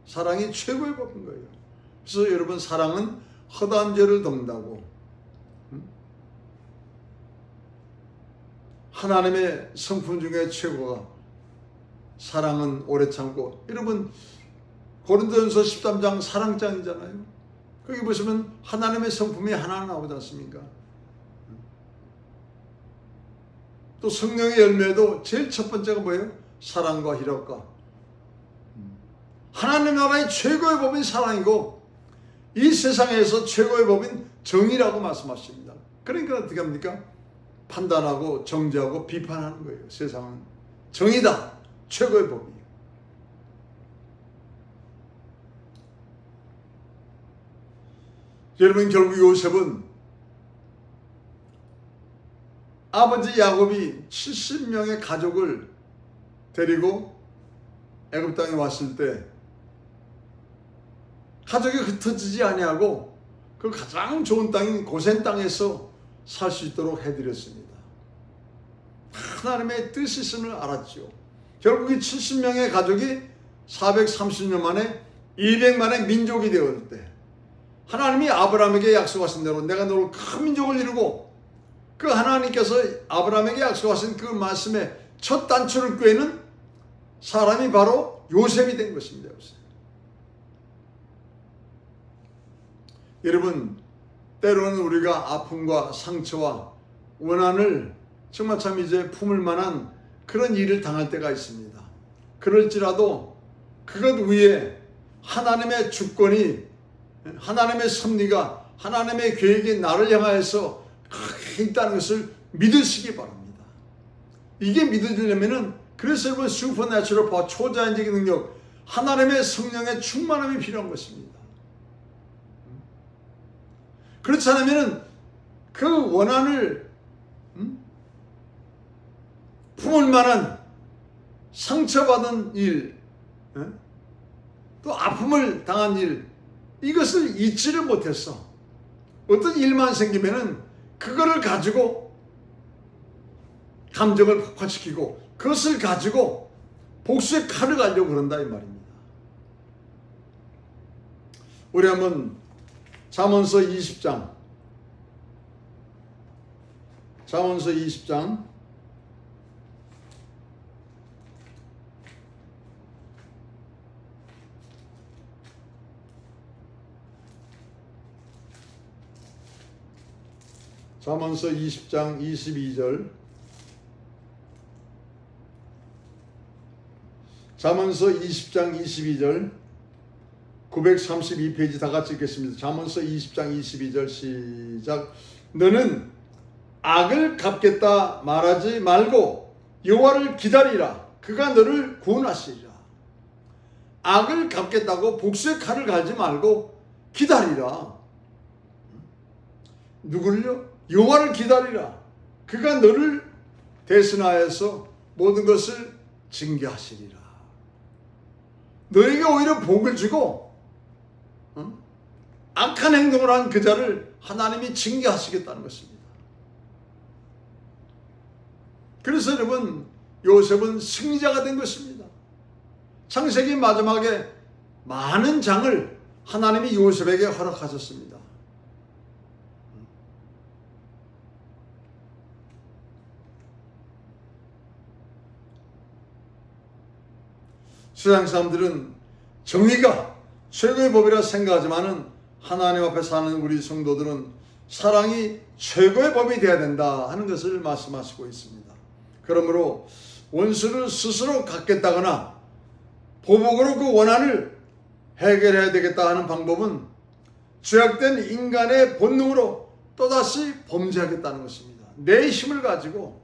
사랑이 최고의 법인 거예요. 그래서 여러분, 사랑은 허다한 죄를 덮는다고, 하나님의 성품 중에 최고가 사랑은 오래 참고, 여러분 고린도전서 13장 사랑장이잖아요. 거기 보시면 하나님의 성품이 하나 나오지 않습니까? 또 성령의 열매도 제일 첫 번째가 뭐예요? 사랑과 희락과. 하나님 나라의 최고의 법인 사랑이고 이 세상에서 최고의 법인 정의라고 말씀하십니다. 그러니까 어떻게 합니까? 판단하고 정죄하고 비판하는 거예요. 세상은 정의다, 최고의 법이에요. 여러분, 결국 요셉은 아버지 야곱이 70명의 가족을 데리고 애굽 땅에 왔을 때 가족이 흩어지지 아니하고 그 가장 좋은 땅인 고센 땅에서 살 수 있도록 해드렸습니다. 하나님의 뜻이 있음을 알았죠. 결국 이 70명의 가족이 430년 만에 200만의 민족이 되었을 때 하나님이 아브라함에게 약속하신 대로 내가 너로 큰 민족을 이루고, 그 하나님께서 아브라함에게 약속하신 그 말씀의 첫 단추를 꿰는 사람이 바로 요셉이 된 것입니다. 요셉. 여러분, 때로는 우리가 아픔과 상처와 원한을 정말 참 이제 품을 만한 그런 일을 당할 때가 있습니다. 그럴지라도 그것 위에 하나님의 주권이, 하나님의 섭리가, 하나님의 계획이 나를 향하여서 크게 있다는 것을 믿으시기 바랍니다. 이게 믿어지려면은, 그래서 여러분 슈퍼내추럴 파워, 초자연적인 능력, 하나님의 성령의 충만함이 필요한 것입니다. 그렇지 않으면은 그 원한을 품을 만한 상처받은 일, 또 아픔을 당한 일, 이것을 잊지를 못했어. 어떤 일만 생기면은 그거를 가지고 감정을 폭발시키고 그것을 가지고 복수의 칼을 가려고 그런다 이 말입니다. 우리 한번 잠언서 20장 잠언서 20장 잠언서 20장 22절 잠언서 20장 22절 932페이지 다 같이 읽겠습니다. 잠언서 20장 22절 시작. 너는 악을 갚겠다 말하지 말고 여호와를 기다리라. 그가 너를 구원하시리라. 악을 갚겠다고 복수의 칼을 갈지 말고 기다리라. 누구를요? 여호와를 기다리라. 그가 너를 대신하여서 모든 것을 징계하시리라. 너에게 오히려 복을 주고 악한 행동을 한 그 자를 하나님이 징계하시겠다는 것입니다. 그래서 여러분, 요셉은 승리자가 된 것입니다. 창세기 마지막에 많은 장을 하나님이 요셉에게 허락하셨습니다. 세상 사람들은 정의가 최고의 법이라 생각하지만은 하나님 앞에 사는 우리 성도들은 사랑이 최고의 법이 되어야 된다 하는 것을 말씀하시고 있습니다. 그러므로 원수를 스스로 갚겠다거나 보복으로 그 원한을 해결해야 되겠다 하는 방법은 죄악된 인간의 본능으로 또다시 범죄하겠다는 것입니다. 내 힘을 가지고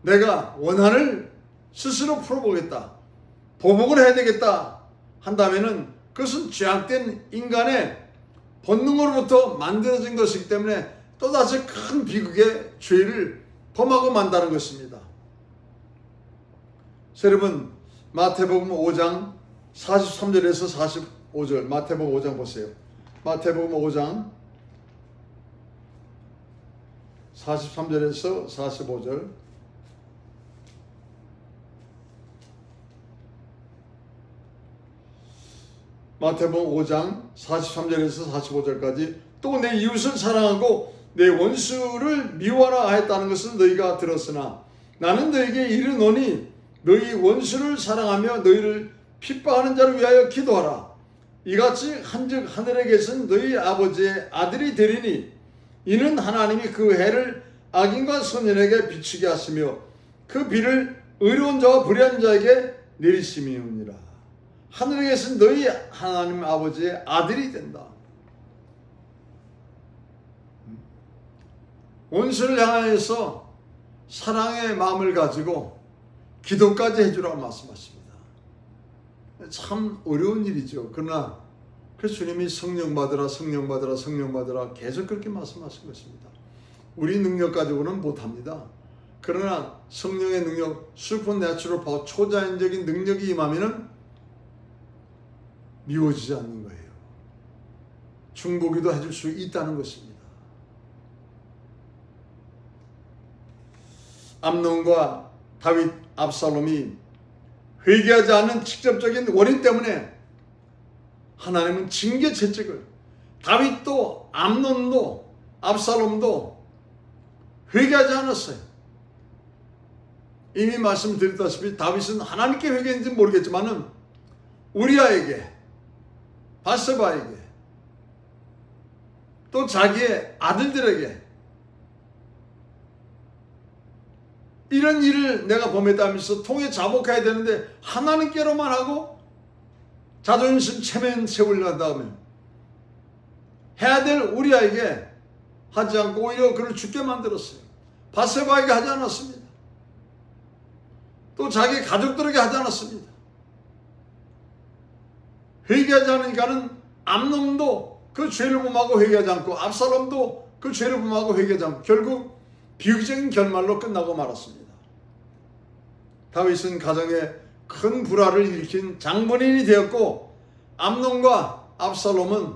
내가 원한을 스스로 풀어보겠다, 보복을 해야 되겠다 한다면은 그것은 죄악된 인간의 본능으로부터 만들어진 것이기 때문에 또다시 큰 비극의 죄를 범하고 만다는 것입니다. 여러분, 마태복음 5장 43절에서 45절, 마태복음 5장 보세요. 마태복음 5장 43절에서 45절. 마태복음 5장 43절에서 45절까지. 또 내 이웃을 사랑하고 내 원수를 미워하라 하였다는 것은 너희가 들었으나 나는 너희에게 이르노니 너희 원수를 사랑하며 너희를 핍박하는 자를 위하여 기도하라. 이같이 한즉 하늘에 계신 너희 아버지의 아들이 되리니 이는 하나님이 그 해를 악인과 선인에게 비추게 하시며 그 비를 의로운 자와 불의한 자에게 내리심이오니라. 하늘에 계신 너희 하나님 아버지의 아들이 된다. 원수를 향하여서 사랑의 마음을 가지고 기도까지 해주라고 말씀하십니다. 참 어려운 일이죠. 그러나 그 주님이 성령 받으라, 성령 받으라, 성령 받으라 계속 그렇게 말씀하신 것입니다. 우리 능력 가지고는 못합니다. 그러나 성령의 능력, 슈퍼내추럴 파워, 초자연적인 능력이 임하면은 미워지지 않는 거예요. 중보기도 해줄 수 있다는 것입니다. 암논과 다윗, 압살롬이 회개하지 않는 직접적인 원인 때문에 하나님은 징계 채찍을, 다윗도 암논도 압살롬도 회개하지 않았어요. 이미 말씀드렸다시피 다윗은 하나님께 회개했는지 모르겠지만은 우리아에게, 바세바에게, 또 자기의 아들들에게 이런 일을 내가 범했다면서 통해 자복해야 되는데 하나님께로만 하고 자존심 체면 세우려 다음에 해야 될 우리아에게 하지 않고 오히려 그를 죽게 만들었어요. 바세바에게 하지 않았습니다. 또 자기 가족들에게 하지 않았습니다. 회개하지 않으니까는 암논도 그 죄를 범하고 회개하지 않고 압살롬도 그 죄를 범하고 회개하지 않고 결국 비극적인 결말로 끝나고 말았습니다. 다윗은 가정에 큰 불화를 일으킨 장본인이 되었고 암논과 압살롬은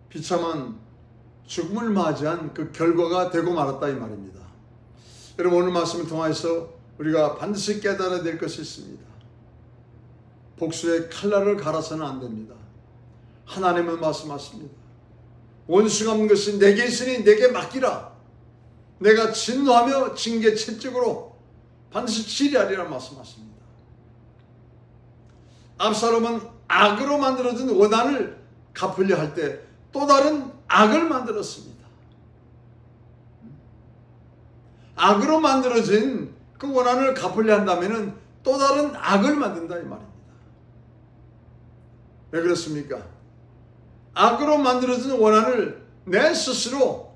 비참한 죽음을 맞이한 그 결과가 되고 말았다 이 말입니다. 여러분, 오늘 말씀을 통해서 우리가 반드시 깨달아야 될 것이 있습니다. 복수의 칼날을 갈아서는 안 됩니다. 하나님은 말씀하십니다. 원수가 없는 것이 내게 있으니 내게 맡기라. 내가 진노하며 징계 채찍으로 반드시 치리하리라 말씀하십니다. 압살롬은 악으로 만들어진 원한을 갚으려 할 때 또 다른 악을 만들었습니다. 악으로 만들어진 그 원한을 갚으려 한다면 또 다른 악을 만든다 이 말입니다. 왜 그렇습니까? 악으로 만들어진 원한을 내 스스로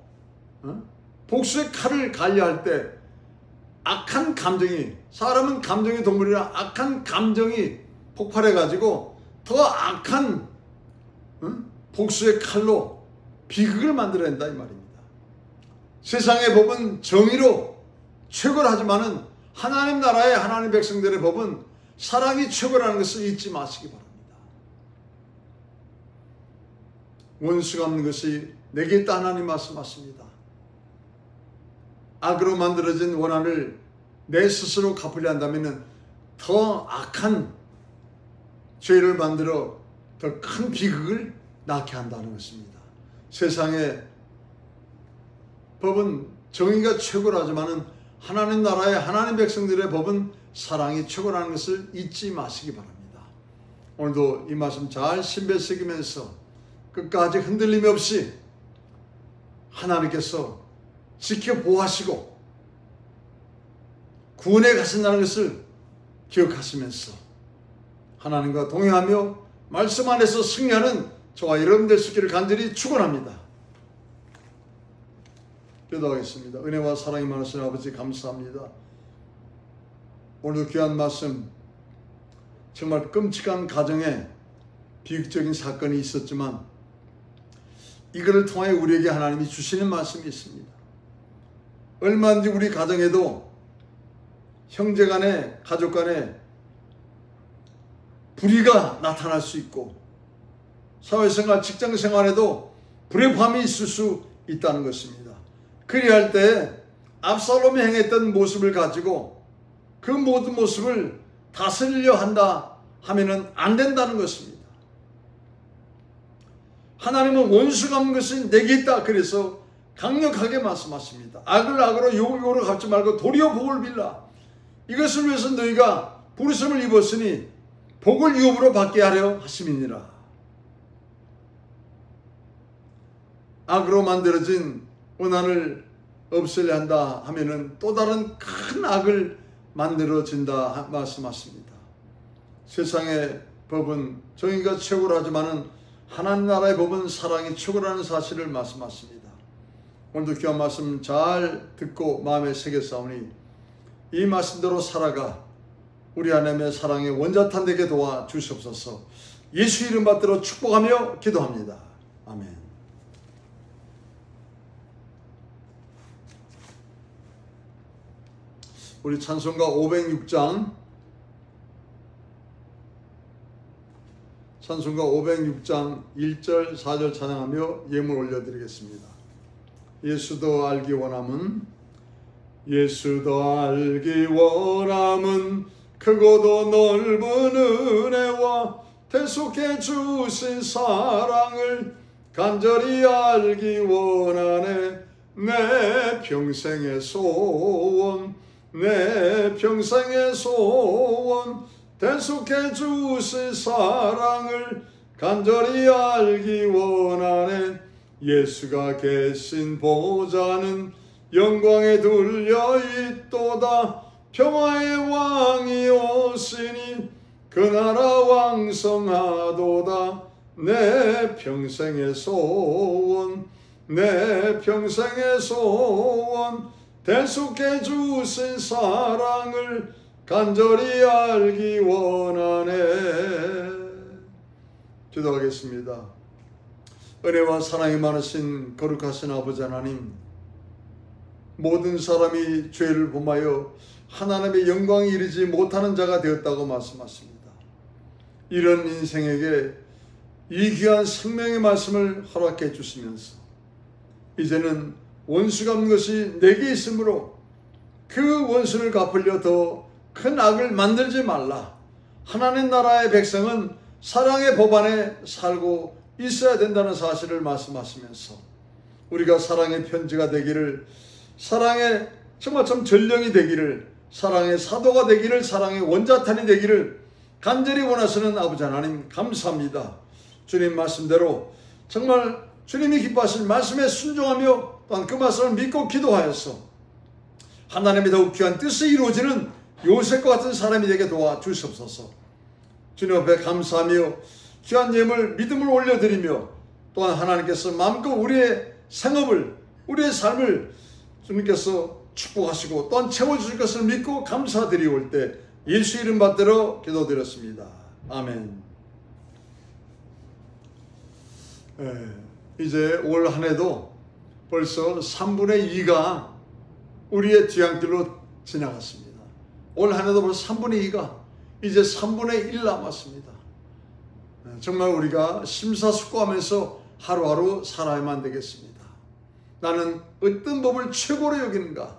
복수의 칼을 갈려할 때 악한 감정이, 사람은 감정의 동물이라 악한 감정이 폭발해가지고 더 악한 복수의 칼로 비극을 만들어낸다 이 말입니다. 세상의 법은 정의로 최고라지만은 하나님 나라의 하나님 백성들의 법은 사랑이 최고라는 것을 잊지 마시기 바랍니다. 원수가 없는 것이 내게 있다 하나님 말씀하십니다. 악으로 만들어진 원한을 내 스스로 갚으려 한다면 더 악한 죄를 만들어 더 큰 비극을 낳게 한다는 것입니다. 세상의 법은 정의가 최고라지만은 하나님 나라의 하나님 백성들의 법은 사랑이 최고라는 것을 잊지 마시기 바랍니다. 오늘도 이 말씀 잘 신배 새기면서 끝까지 흔들림 없이 하나님께서 지켜보호하시고 구원에 가신다는 것을 기억하시면서 하나님과 동행하며 말씀 안에서 승리하는 저와 여러분 될 수 있기를 간절히 축원합니다. 기도하겠습니다. 은혜와 사랑이 많으신 아버지 감사합니다. 오늘도 귀한 말씀, 정말 끔찍한 가정에 비극적인 사건이 있었지만 이것을 통해 우리에게 하나님이 주시는 말씀이 있습니다. 얼마든지 우리 가정에도 형제 간에, 가족 간에 불의가 나타날 수 있고 사회생활, 직장생활에도 불협화음이 있을 수 있다는 것입니다. 그리할 때 압살롬이 행했던 모습을 가지고 그 모든 모습을 다스리려 한다 하면은 안 된다는 것입니다. 하나님은 원수가 없는 것이 내게 있다. 그래서 강력하게 말씀하십니다. 악을 악으로 욕을 욕으로 갚지 말고 도리어 복을 빌라. 이것을 위해서 너희가 부르심을 입었으니 복을 유업으로 받게 하려 하심이니라. 악으로 만들어진 원한을 없애려 한다 하면은 또 다른 큰 악을 만들어진다 말씀하십니다. 세상의 법은 정의가 최고라지만은 하나님 나라의 법은 사랑이 최고라는 사실을 말씀하십니다. 오늘도 귀한 말씀 잘 듣고 마음에 새겼사오니 이 말씀대로 살아가 우리 하나님의 사랑의 원자탄 되게 도와 주시옵소서. 예수 이름 받들어 축복하며 기도합니다. 아멘. 우리 찬송가 506장 1절 4절 찬양하며 예물 올려드리겠습니다. 예수도 알기 원함은 크고도 넓은 은혜와 대속해 주신 사랑을 간절히 알기 원하네. 내 평생의 소원 대속해 주신 사랑을 간절히 알기 원하네. 예수가 계신 보좌는 영광에 둘려 있도다. 평화의 왕이 오시니 그 나라 왕성하도다. 내 평생의 소원 대속해 주신 사랑을 간절히 알기 원하네. 기도하겠습니다. 은혜와 사랑이 많으신 거룩하신 아버지 하나님, 모든 사람이 죄를 범하여 하나님의 영광에 이르지 못하는 자가 되었다고 말씀하십니다. 이런 인생에게 이 귀한 생명의 말씀을 허락해 주시면서 이제는 원수가 없는 것이 내게 있으므로 그 원수를 갚으려 더 큰 악을 만들지 말라. 하나님 나라의 백성은 사랑의 법 안에 살고 있어야 된다는 사실을 말씀하시면서 우리가 사랑의 편지가 되기를, 사랑의 정말 참 전령이 되기를, 사랑의 사도가 되기를, 사랑의 원자탄이 되기를 간절히 원하시는 아버지 하나님 감사합니다. 주님 말씀대로 정말 주님이 기뻐하실 말씀에 순종하며 또한 그 말씀을 믿고 기도하여서 하나님의 더욱 귀한 뜻이 이루어지는 요셉과 같은 사람이 되게 도와주시옵소서. 주님 앞에 감사하며 귀한 예물 믿음을 올려드리며 또한 하나님께서 마음껏 우리의 생업을, 우리의 삶을 주님께서 축복하시고 또한 채워주실 것을 믿고 감사드리올 때 예수 이름 받들어 기도드렸습니다. 아멘. 이제 올 한 해도 벌써 3분의 2가 우리의 뒤안길로 지나갔습니다. 올 한 해도 벌써 3분의 2가 이제 3분의 1 남았습니다. 정말 우리가 심사숙고하면서 하루하루 살아야만 되겠습니다. 나는 어떤 법을 최고로 여기는가?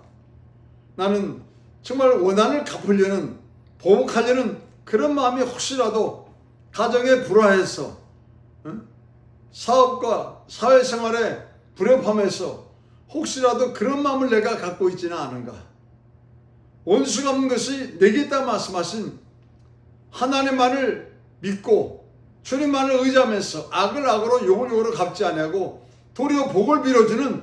나는 정말 원한을 갚으려는, 보복하려는 그런 마음이 혹시라도 가정에 불화해서 사업과 사회생활에 불협화해서 혹시라도 그런 마음을 내가 갖고 있지는 않은가? 원수가 없는 것이 내게 있다 말씀하신 하나님만을 믿고 주님만을 의지하면서 악을 악으로 욕을 욕으로 갚지 아니하고 도리어 복을 빌어주는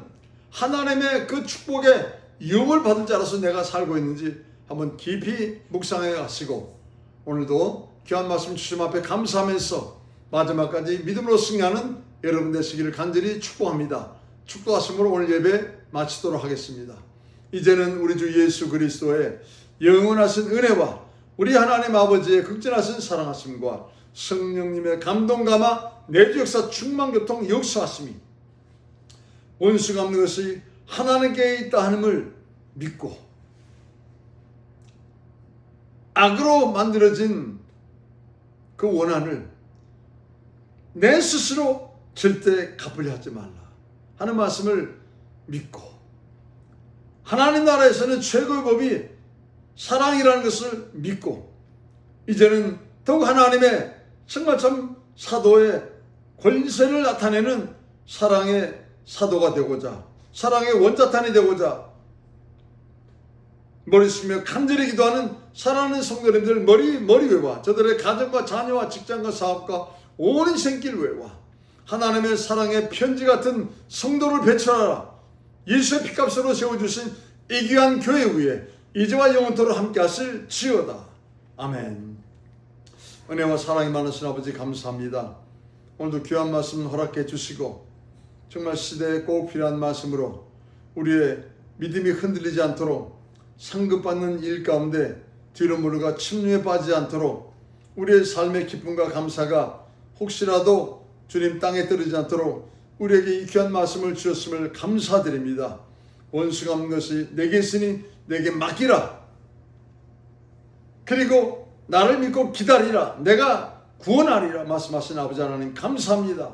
하나님의 그 축복의 이음을 받은 자로서 내가 살고 있는지 한번 깊이 묵상해 가시고 오늘도 귀한 말씀 주님 앞에 감사하면서 마지막까지 믿음으로 승리하는 여러분 되시기를 간절히 축복합니다. 축복하심으로 오늘 예배 마치도록 하겠습니다. 이제는 우리 주 예수 그리스도의 영원하신 은혜와 우리 하나님 아버지의 극진하신 사랑하심과 성령님의 감동감화 내주 역사 충만교통 역사하심이 원수가 없는 것이 하나님께 있다 함을 믿고 악으로 만들어진 그 원한을 내 스스로 절대 갚으려 하지 말라 하는 말씀을 믿고 하나님 나라에서는 최고의 법이 사랑이라는 것을 믿고 이제는 더욱 하나님의 정말 참 사도의 권세를 나타내는 사랑의 사도가 되고자 사랑의 원자탄이 되고자 머리 숙이며 간절히 기도하는 사랑하는 성도님들 머리 외와 저들의 가정과 자녀와 직장과 사업과 온 인생길 외와 하나님의 사랑의 편지 같은 성도를 배출하라. 예수의 피값으로 세워주신 이 귀한 교회 위에 이제와 영원토록 함께 하실 지어다. 아멘. 은혜와 사랑이 많으신 아버지 감사합니다. 오늘도 귀한 말씀 허락해 주시고 정말 시대에 꼭 필요한 말씀으로 우리의 믿음이 흔들리지 않도록 상급받는 일 가운데 뒤로 물러가 침륜에 빠지지 않도록 우리의 삶의 기쁨과 감사가 혹시라도 주님 땅에 떨어지지 않도록 우리에게 이 귀한 말씀을 주셨음을 감사드립니다. 원수가 없는 것이 내게 있으니 내게 맡기라. 그리고 나를 믿고 기다리라. 내가 구원하리라 말씀하신 아버지 하나님 감사합니다.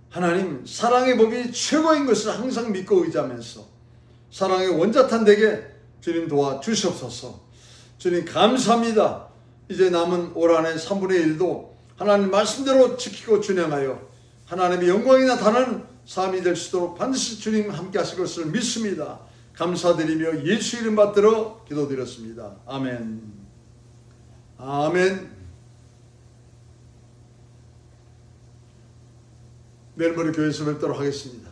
하나님 사랑의 법이 최고인 것을 항상 믿고 의지하면서 사랑의 원자탄 되게 주님 도와주시옵소서. 주님 감사합니다. 이제 남은 올 한 해 3분의 1도 하나님 말씀대로 지키고 준행하여 하나님의 영광이 나타나는 삶이 될 수 있도록 반드시 주님 함께 하실 것을 믿습니다. 감사드리며 예수 이름 받들어 기도드렸습니다. 아멘. 아멘. 내일 모레 교회에서 뵙도록 하겠습니다.